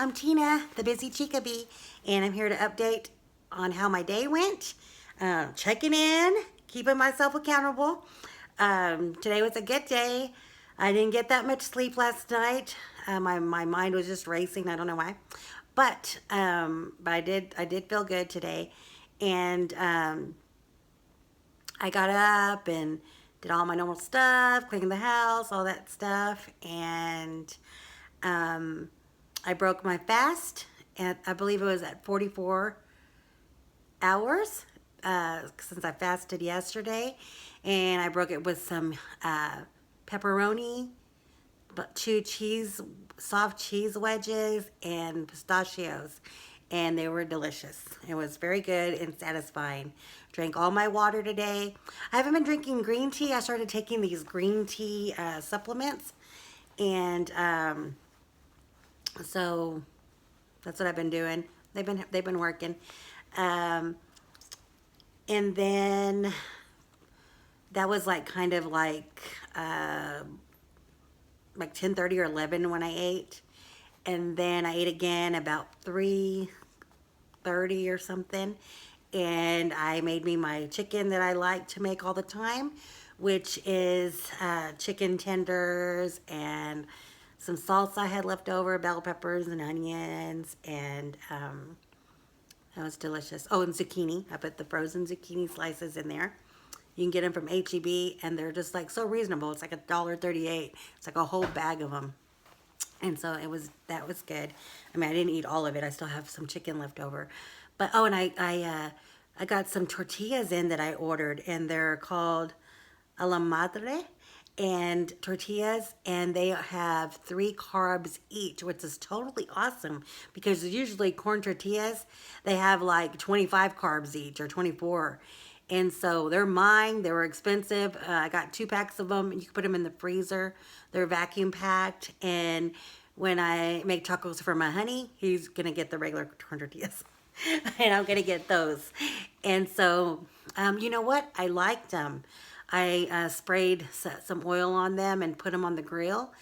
I'm Tina, the busy chica bee, and I'm here to update on how my day went. Checking in, keeping myself accountable. Today was a good day. I didn't get that much sleep last night. My mind was just racing. I don't know why, but I did feel good today, and I got up and did all my normal stuff, cleaning the house, all that stuff, and um, I broke my fast, and I believe it was at 44 hours since I fasted yesterday, and I broke it with some pepperoni, but two soft cheese wedges, and pistachios, and they were delicious. It was very good and satisfying. Drank all my water today. I haven't been drinking green tea. I started taking these green tea supplements, and so that's what I've been doing. They've been working. Um, and then that was like kind of like 10:30 or 11 when I ate. And then I ate again about 3:30 or something. And I made me my chicken that I like to make all the time, which is chicken tenders and some salsa I had left over, bell peppers and onions, and that was delicious. Oh, and zucchini. I put the frozen zucchini slices in there. You can get them from HEB, and they're just like so reasonable. It's like $1.38. It's like a whole bag of them, and so that was good. I mean, I didn't eat all of it. I still have some chicken left over, but oh, and I got some tortillas in that I ordered, and they're called a la madre and tortillas, and they have 3 carbs each, which is totally awesome because usually corn tortillas, they have like 25 carbs each or 24. And so they're mine. They were expensive. I got 2 packs of them. You can put them in the freezer. They're vacuum packed. And when I make tacos for my honey, he's going to get the regular corn tortillas. And I'm going to get those. And so, you know what? I liked them. I sprayed some oil on them and put them on the grill.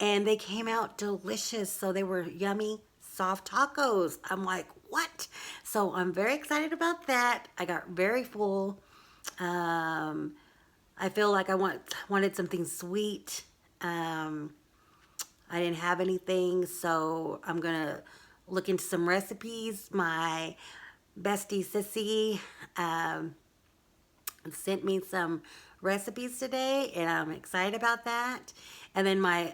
And they came out delicious. So they were yummy, soft tacos. I'm like, what? So I'm very excited about that. I got very full. I feel like wanted something sweet. I didn't have anything, so I'm gonna look into some recipes. My bestie Sissy sent me some recipes today, and I'm excited about that. And then my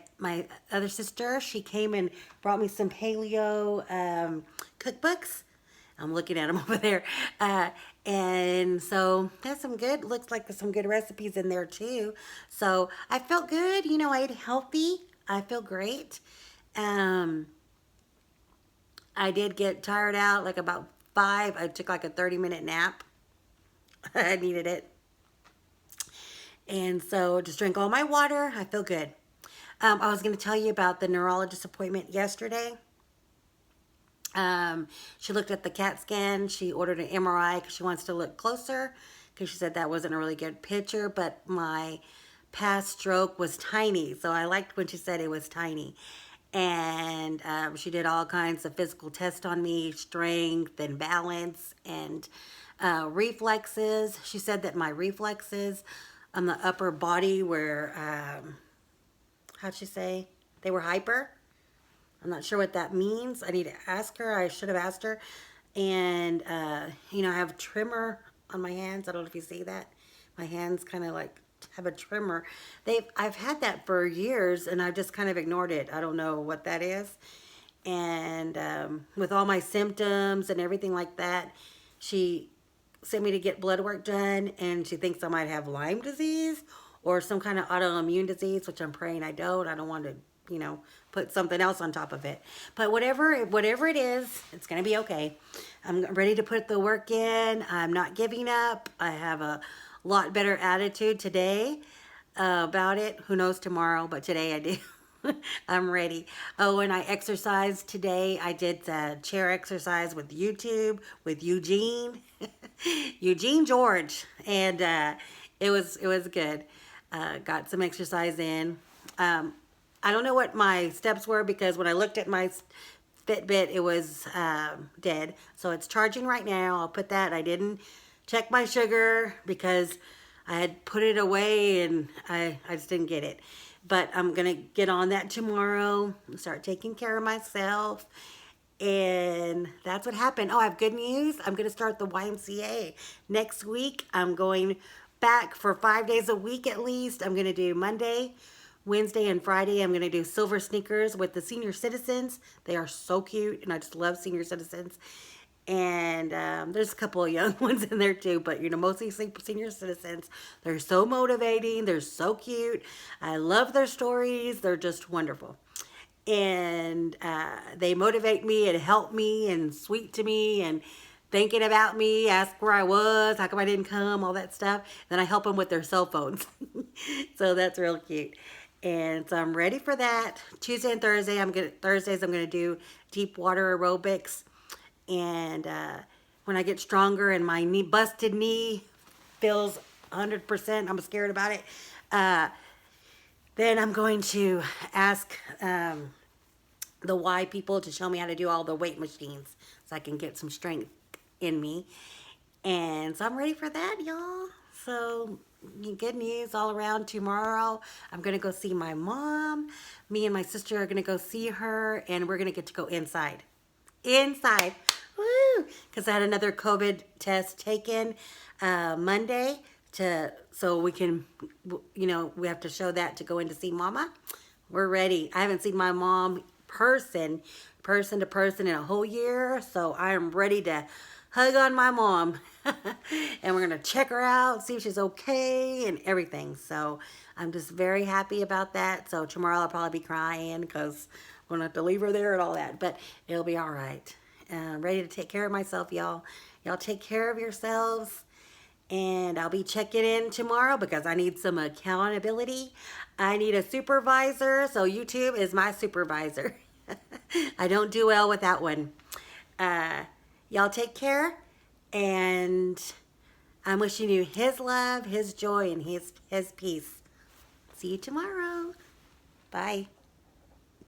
other sister, she came and brought me some paleo cookbooks. I'm looking at them over there. And so there's looks like there's some good recipes in there too. So I felt good. You know, I ate healthy. I feel great. Um, I did get tired out like about 5. I took like a 30-minute nap. I needed it. And so just drank all my water. I feel good. I was going to tell you about the neurologist appointment yesterday. She looked at the CAT scan. She ordered an MRI because she wants to look closer because she said that wasn't a really good picture, but my past stroke was tiny. So I liked when she said it was tiny. And she did all kinds of physical tests on me, strength and balance and reflexes. She said that my reflexes on the upper body were, how'd she say? They were hyper. I'm not sure what that means. I need to ask her. I should have asked her. And, you know, I have a tremor on my hands. I don't know if you see that. My hands kind of like have a tremor. I've had that for years, and I've just kind of ignored it. I don't know what that is. And with all my symptoms and everything like that, she sent me to get blood work done, and she thinks I might have Lyme disease or some kind of autoimmune disease, which I'm praying I don't. I don't want to, you know, put something else on top of it. But whatever it is, it's going to be okay. I'm ready to put the work in. I'm not giving up. I have a lot better attitude today about it. Who knows tomorrow, but today I do. I'm ready. Oh, and I exercised today. I did the chair exercise with YouTube, with Eugene, Eugene George, and it was good. Got some exercise in. I don't know what my steps were because when I looked at my Fitbit, it was dead. So it's charging right now. I'll put that. I didn't check my sugar because I had put it away and I just didn't get it. But I'm going to get on that tomorrow and start taking care of myself. And that's what happened. Oh, I have good news. I'm going to start the YMCA next week. I'm going back for 5 days a week at least. I'm going to do Monday, Wednesday, and Friday. I'm going to do silver sneakers with the senior citizens. They are so cute, and I just love senior citizens. And there's a couple of young ones in there too, but mostly senior citizens. They're so motivating. They're so cute. I love their stories. They're just wonderful. And they motivate me and help me and sweet to me and thinking about me, ask where I was, how come I didn't come, all that stuff. Then I help them with their cell phones. So that's real cute. And so I'm ready for that. Tuesday and Thursday, Thursdays I'm gonna do deep water aerobics. And when I get stronger and my busted knee feels 100%, I'm scared about it. Then I'm going to ask the Y people to show me how to do all the weight machines so I can get some strength in me. And so I'm ready for that, y'all. So good news all around. Tomorrow I'm going to go see my mom. Me and my sister are going to go see her, and we're going to get to go inside. Inside. Woo! Because I had another COVID test taken Monday so we can, we have to show that to go in to see mama. We're ready. I haven't seen my mom person to person in a whole year, so I am ready to hug on my mom. And we're going to check her out, see if she's okay and everything. So I'm just very happy about that. So tomorrow I'll probably be crying because we're going to have to leave her there and all that, but it'll be all right. Ready to take care of myself, y'all. Y'all take care of yourselves. And I'll be checking in tomorrow because I need some accountability. I need a supervisor, so YouTube is my supervisor. I don't do well with that one. Y'all take care, and I'm wishing you His love, His joy, and His peace. See you tomorrow. Bye.